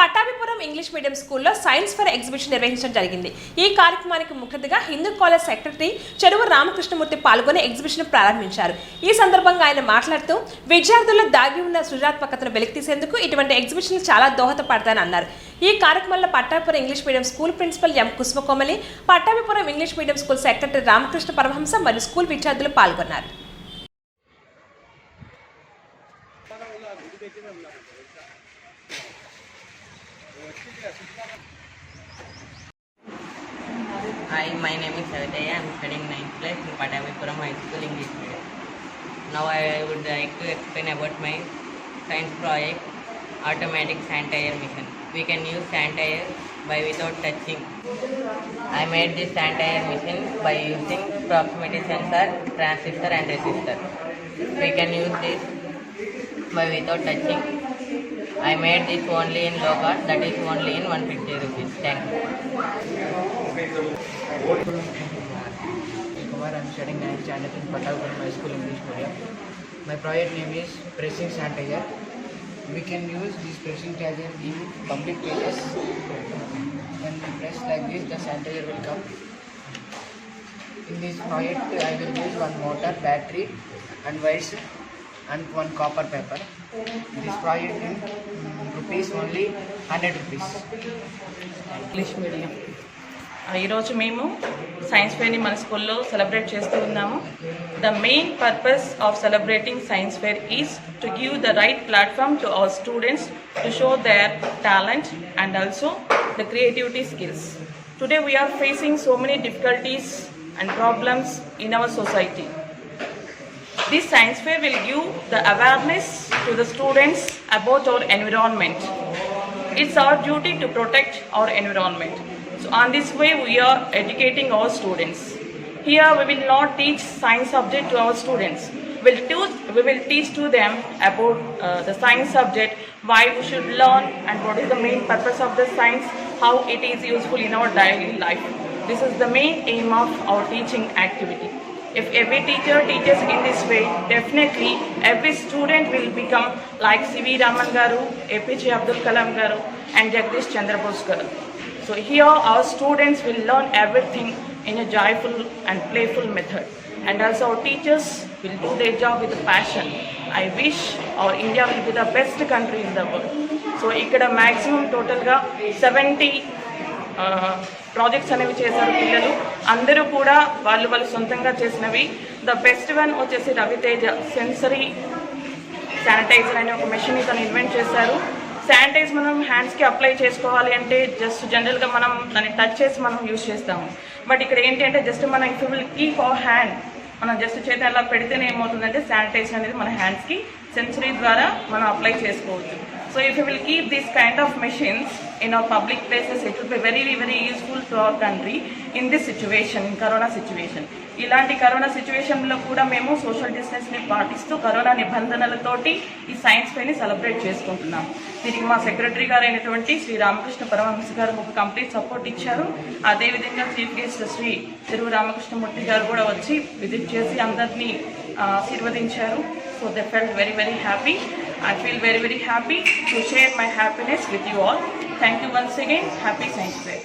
Pattabhipuram English medium స్కూల్లో science fair exhibition నిర్వహించడం జరిగింది. ఈ కార్యక్రమానికి ముఖ్య అతిథిగా హిందూ కాలేజ్ సెక్రటరీ చెరువు రామకృష్ణమూర్తి పాల్గొని ఎగ్జిబిషన్ ప్రారంభించారు. ఈ సందర్భంగా ఆయన మాట్లాడుతూ విద్యార్థుల్లో దాగి ఉన్న సృజనాత్మకతను వెలికితీసేందుకు ఇటువంటి ఎగ్జిబిషన్లు చాలా దోహదపడతాయని అన్నారు. ఈ కార్యక్రమంలో Pattabhipuram English medium school principal M Kusumakomali, Pattabhipuram English medium school secretary Ramakrishna Paramahamsa మరియు స్కూల్ విద్యార్థులు పాల్గొన్నారు. Hi, my name is Savitaya. I am studying 9th class in Patavipuram High School English Medium. Now I would like to explain about my science project, automatic sanitizer machine. We can use sanitizer by without touching. I made this sanitizer machine by using proximity sensor, transistor and resistor. We can use this by without touching. I made this only in low cost, that is only in 150 rupees. Thank you. Kumar, I am studying 9th standard in Patavipuram High School English Medium. My project name is pressing sanitizer. We can use this pressing sanitizer in public places. When we press like this, the sanitizer will come. In this project, I will use one motor, battery, and wires, and one copper paper. This project in rupees only 100 rupees. English medium ఈరోజు మేము science ఫేర్ని మన స్కూల్లో celebrate చేస్తూ ఉన్నాము. The main purpose of celebrating science fair is to give the right platform to our students to show their talent and also the creativity skills. Today we are facing so many difficulties and problems in our society. This science fair will give the awareness to the students about our environment. It's our duty to protect our environment. So on this way we are educating our students. Here we will not teach science subject to our students. We will teach to them about the science subject, why we should learn and what is the main purpose of the science, how it is useful in our daily life. This is the main aim of our teaching activity. If every teacher teaches in this way, definitely every student will become like C.V. Raman garu, APJ Abdul Kalam garu and Jagdish Chandra Bose garu. So here our students will learn everything in a joyful and playful method. And also our teachers will do their job with passion. I wish our India will be the best country in the world. So ikkada maximum total ga 70 projects అనేవి చేశారు పిల్లలు. అందరూ కూడా వాళ్ళు సొంతంగా చేసినవి. The best one వచ్చేసి Raviteja sensory sanitiser అనే ఒక మెషిన్ ఇతను ఇన్వెంట్ చేశారు. శానిటైజ్ మనం హ్యాండ్స్కి అప్లై చేసుకోవాలి అంటే జస్ట్ జనరల్గా మనం దాన్ని టచ్ చేసి మనం యూజ్ చేస్తాము. బట్ ఇక్కడ ఏంటి అంటే జస్ట్ మనం if will keep our hand, మనం జస్ట్ చేతి అలా పెడితేనే ఏమవుతుందంటే శానిటైజర్ అనేది మన హ్యాండ్స్కి సెన్సరీ ద్వారా మనం అప్లై చేసుకోవచ్చు. So if you will keep this kind of machines in our public places, it will be very, very useful to our country in this situation, in corona situation. ఇలాంటి corona సిచ్యువేషన్లో కూడా మేము social డిస్టెన్స్ని పాటిస్తూ corona నిబంధనలతోటి ఈ science ఫేర్ని celebrate చేసుకుంటున్నాం. దీనికి మా secretary గారు అయినటువంటి శ్రీ రామకృష్ణ పరమహంస గారు ఒక కంప్లీట్ సపోర్ట్ ఇచ్చారు. అదేవిధంగా చీఫ్ గెస్ట్ శ్రీ చెరువు రామకృష్ణమూర్తి గారు కూడా వచ్చి విజిట్ చేసి అందరినీ ఆశీర్వదించారు. So they felt very, very happy. I feel very, very happy to share my happiness with you all. Thank you once again. Happy Science Fair.